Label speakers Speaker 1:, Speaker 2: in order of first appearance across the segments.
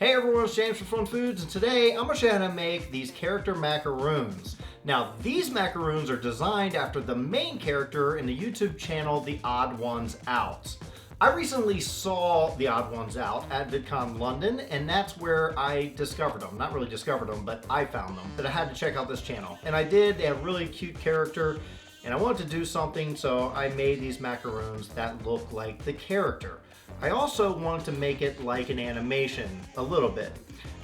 Speaker 1: Hey everyone, it's James from FunFoods, and today I'm going to show you how to make these character macaroons. Now, these macaroons are designed after the main character in the YouTube channel, TheOdd1sOut. I recently saw TheOdd1sOut at VidCon London, and that's where I discovered them. Not really discovered them, but I found them. That I had to check out this channel. And I did. They have a really cute character, and I wanted to do something, so I made these macaroons that look like the character. I also wanted to make it like an animation a little bit.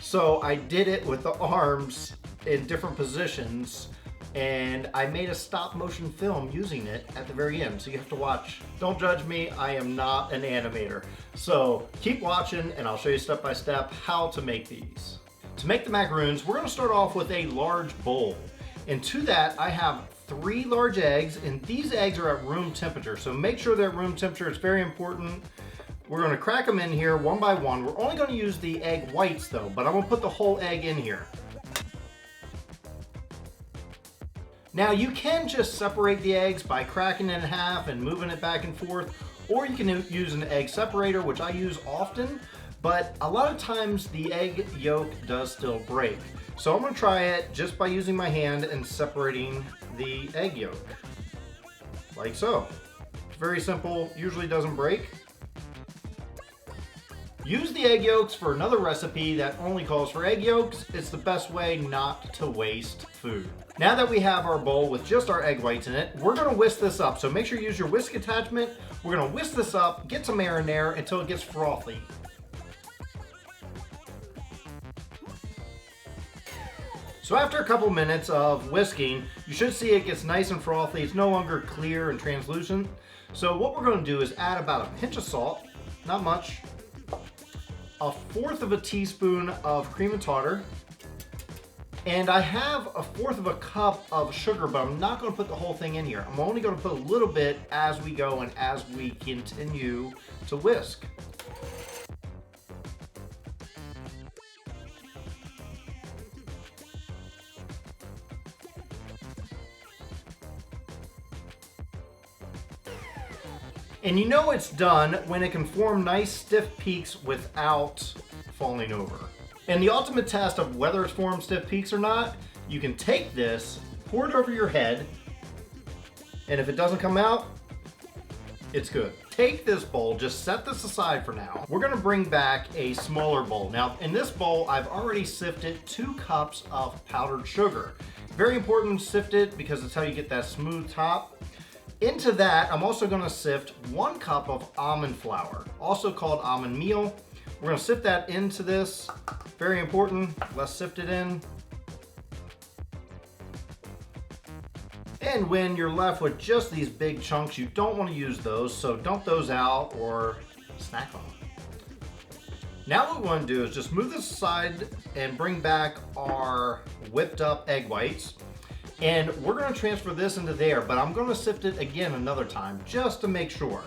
Speaker 1: So I did it with the arms in different positions, and I made a stop motion film using it at the very end. So you have to watch. Don't judge me, I am not an animator. So keep watching and I'll show you step by step how to make these. To make the macaroons, we're gonna start off with a large bowl. And to that, I have 3 large eggs, and these eggs are at room temperature. So make sure they're at room temperature, it's very important. We're going to crack them in here one by one. We're only going to use the egg whites though, but I'm going to put the whole egg in here. Now you can just separate the eggs by cracking it in half and moving it back and forth, or you can use an egg separator, which I use often, but a lot of times the egg yolk does still break. So I'm going to try it just by using my hand and separating the egg yolk, like so. It's very simple, usually doesn't break. Use the egg yolks for another recipe that only calls for egg yolks. It's the best way not to waste food. Now that we have our bowl with just our egg whites in it, we're gonna whisk this up. So make sure you use your whisk attachment. We're gonna whisk this up, get some air in there until it gets frothy. So after a couple minutes of whisking, you should see it gets nice and frothy. It's no longer clear and translucent. So what we're gonna do is add about a pinch of salt, not much, 1/4 teaspoon of cream and tartar, and I have 1/4 cup of sugar, but I'm not going to put the whole thing in here. I'm only going to put a little bit as we go and as we continue to whisk. And you know it's done when it can form nice stiff peaks without falling over. And the ultimate test of whether it's formed stiff peaks or not, you can take this, pour it over your head, and if it doesn't come out, it's good. Take this bowl, just set this aside for now. We're gonna bring back a smaller bowl. Now in this bowl, I've already sifted 2 cups of powdered sugar. Very important to sift it because it's how you get that smooth top. Into that, I'm also going to sift 1 cup of almond flour, also called almond meal. We're going to sift that into this. Very important. Let's sift it in. And when you're left with just these big chunks, you don't want to use those, so dump those out or snack on them. Now what we want to do is just move this aside and bring back our whipped up egg whites. And we're going to transfer this into there, but I'm going to sift it again another time just to make sure.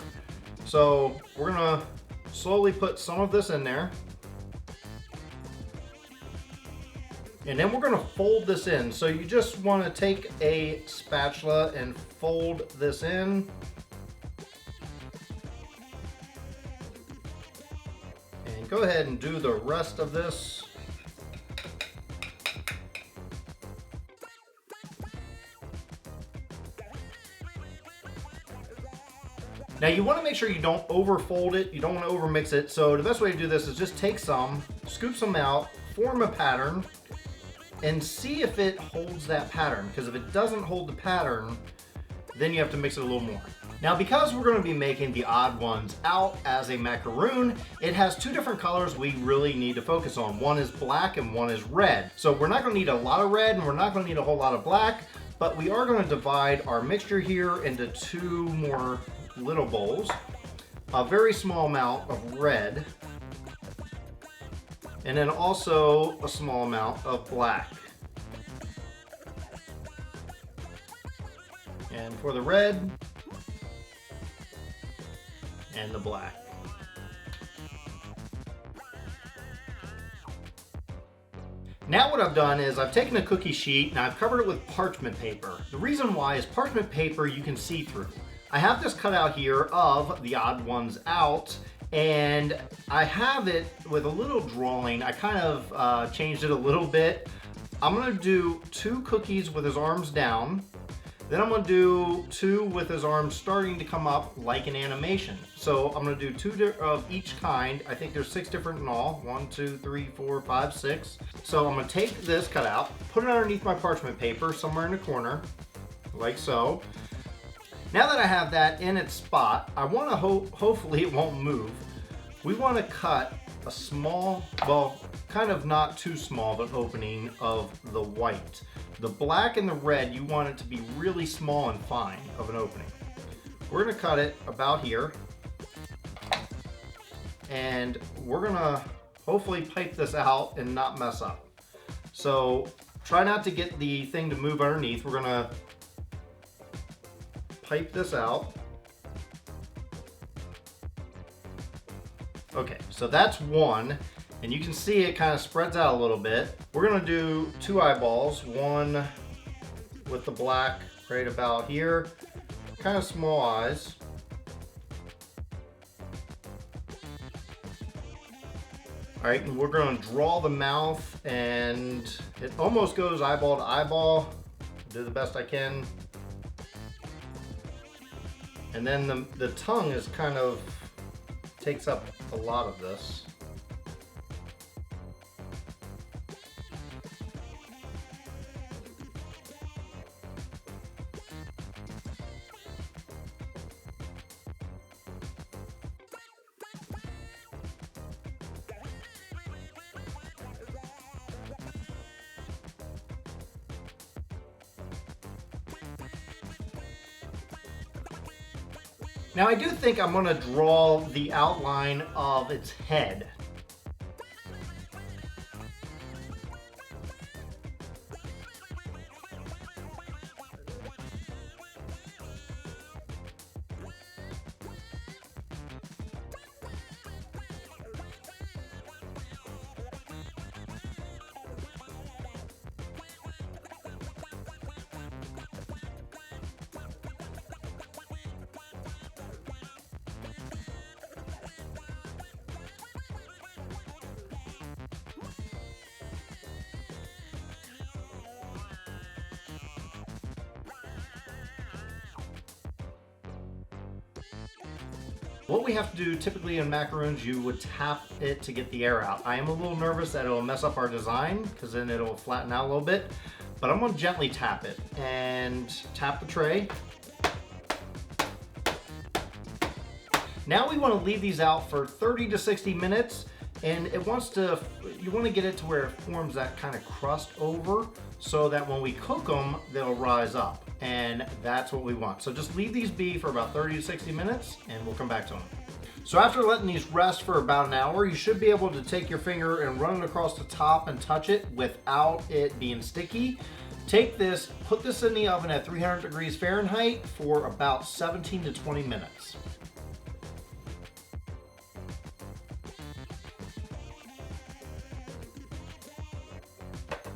Speaker 1: So we're going to slowly put some of this in there. And then we're going to fold this in. So you just want to take a spatula and fold this in. And go ahead and do the rest of this. Now you want to make sure you don't overfold it, you don't want to overmix it, so the best way to do this is just take some, scoop some out, form a pattern, and see if it holds that pattern, because if it doesn't hold the pattern, then you have to mix it a little more. Now because we're going to be making TheOdd1sOut as a macaroon, it has 2 different colors we really need to focus on. One is black and one is red. So we're not going to need a lot of red and we're not going to need a whole lot of black, but we are going to divide our mixture here into 2 more little bowls, a very small amount of red, and then also a small amount of black. And for the red and the black. Now what I've done is I've taken a cookie sheet and I've covered it with parchment paper. The reason why is parchment paper you can see through. I have this cutout here of TheOdd1sOut, And I have it with a little drawing. I kind of changed it a little bit. I'm gonna do 2 cookies with his arms down. Then I'm gonna do 2 with his arms starting to come up like an animation. So I'm gonna do 2 of each kind. I think there's 6 different in all. 1, 2, 3, 4, 5, 6. So I'm gonna take this cutout, put it underneath my parchment paper somewhere in the corner, like so. Now that I have that in its spot, I wanna hopefully it won't move. We wanna cut a small, well, kind of not too small, but opening of the white. The black and the red, you want it to be really small and fine of an opening. We're gonna cut it about here. And we're gonna hopefully pipe this out and not mess up. So try not to get the thing to move underneath. We're gonna pipe this out. Okay, so that's one, and you can see it kind of spreads out a little bit. We're gonna do 2 eyeballs, one with the black right about here, kind of small eyes. All right, and we're gonna draw the mouth, and it almost goes eyeball to eyeball. Do the best I can. And then the tongue is kind of takes up a lot of this. Now I do think I'm going to draw the outline of its head. What we have to do typically in macaroons, you would tap it to get the air out. I am a little nervous that it'll mess up our design because then it'll flatten out a little bit, but I'm gonna gently tap it and tap the tray. Now we want to leave these out for 30 to 60 minutes, and you want to get it to where it forms that kind of crust over so that when we cook them, they'll rise up. And that's what we want. So just leave these be for about 30 to 60 minutes and we'll come back to them. So after letting these rest for about an hour, you should be able to take your finger and run it across the top and touch it without it being sticky. Take this, put this in the oven at 300 degrees Fahrenheit for about 17 to 20 minutes.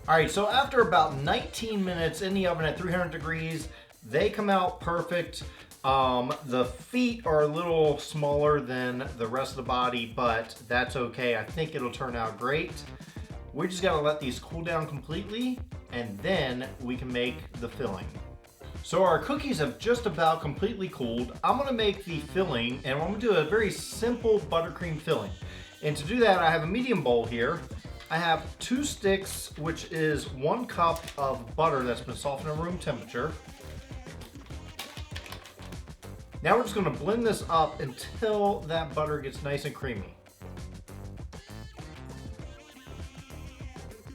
Speaker 1: All right, so after about 19 minutes in the oven at 300 degrees, they come out perfect. The feet are a little smaller than the rest of the body, but that's okay. I think it'll turn out great. We just gotta let these cool down completely, and then we can make the filling. So our cookies have just about completely cooled. I'm gonna make the filling, and I'm gonna do a very simple buttercream filling. And to do that, I have a medium bowl here. I have 2 sticks, which is 1 cup of butter that's been softened at room temperature. Now we're just going to blend this up until that butter gets nice and creamy.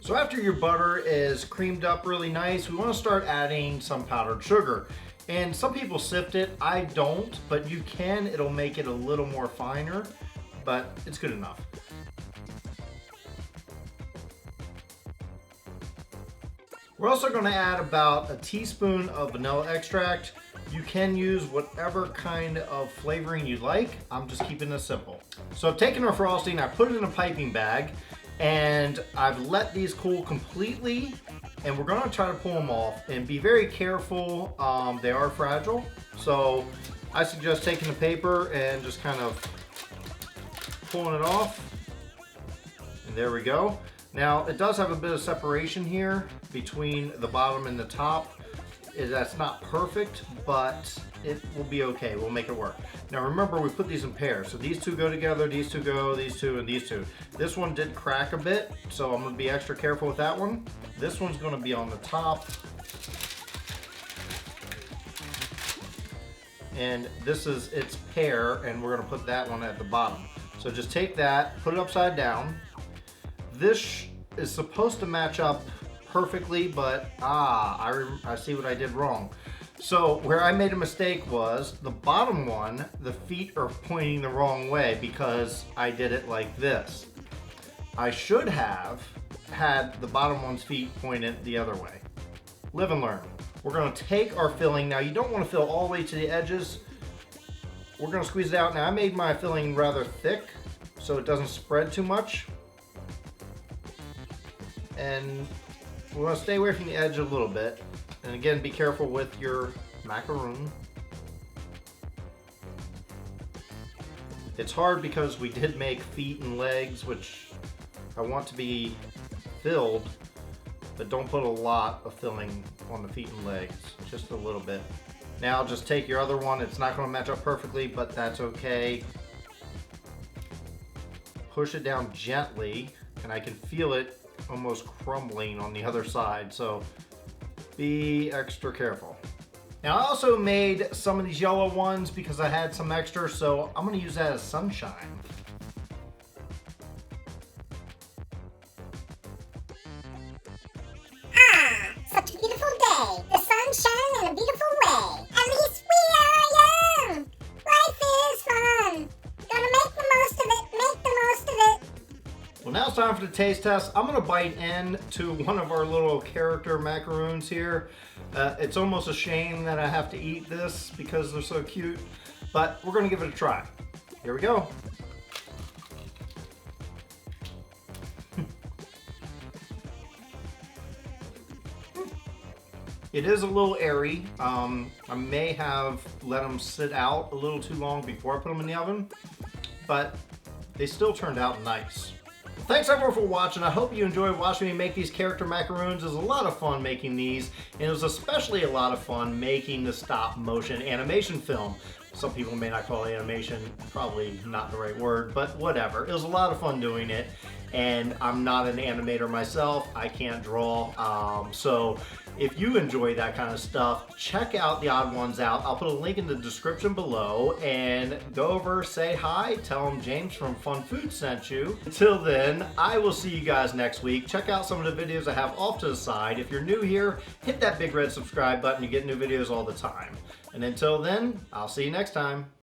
Speaker 1: So after your butter is creamed up really nice, we want to start adding some powdered sugar. And some people sift it, I don't, but you can. It'll make it a little more finer, but it's good enough. We're also going to add about a teaspoon of vanilla extract. You can use whatever kind of flavoring you like. I'm just keeping this simple. So I've taken our frosting, I put it in a piping bag, and I've let these cool completely, and we're going to try to pull them off and be very careful. They are fragile, so I suggest taking the paper and just kind of pulling it off. And there we go. Now, it does have a bit of separation here between the bottom and the top. That's not perfect, but it will be okay. We'll make it work. Now remember, we put these in pairs. So these two go together, these two go, these two, and these two. This one did crack a bit, so I'm gonna be extra careful with that one. This one's gonna be on the top. And this is its pair, and we're gonna put that one at the bottom. So just take that, put it upside down. This is supposed to match up perfectly, but I see what I did wrong. So where I made a mistake was the bottom one, the feet are pointing the wrong way because I did it like this. I should have had the bottom one's feet pointed the other way. Live and learn. We're gonna take our filling. Now you don't wanna fill all the way to the edges. We're gonna squeeze it out. Now I made my filling rather thick so it doesn't spread too much. And we're gonna stay away from the edge a little bit. And again, be careful with your macaroon. It's hard because we did make feet and legs, which I want to be filled, but don't put a lot of filling on the feet and legs, just a little bit. Now just take your other one. It's not gonna match up perfectly, but that's okay. Push it down gently, and I can feel it almost crumbling on the other side, so be extra careful. Now I also made some of these yellow ones because I had some extra, so I'm going to use that as sunshine.
Speaker 2: Such a beautiful day. The sun shines in a beautiful way. At least we are young. Life is fun. Gotta make the most of it. Make the most of it.
Speaker 1: Well, now it's time for the taste test. I'm gonna bite into one of our little character macaroons here. It's almost a shame that I have to eat this because they're so cute, but we're gonna give it a try. Here we go. It is a little airy. I may have let them sit out a little too long before I put them in the oven, but they still turned out nice. Thanks everyone for watching. I hope you enjoyed watching me make these character macaroons. It was a lot of fun making these, and it was especially a lot of fun making the stop motion animation film. Some people may not call it animation, probably not the right word, but whatever. It was a lot of fun doing it, and I'm not an animator myself. I can't draw, so if you enjoy that kind of stuff, check out The Odd Ones Out. I'll put a link in the description below, and go over, say hi, tell them James from FunFoods sent you. Until then, I will see you guys next week. Check out some of the videos I have off to the side. If you're new here, hit that big red subscribe button. You get new videos all the time. And until then, I'll see you next time.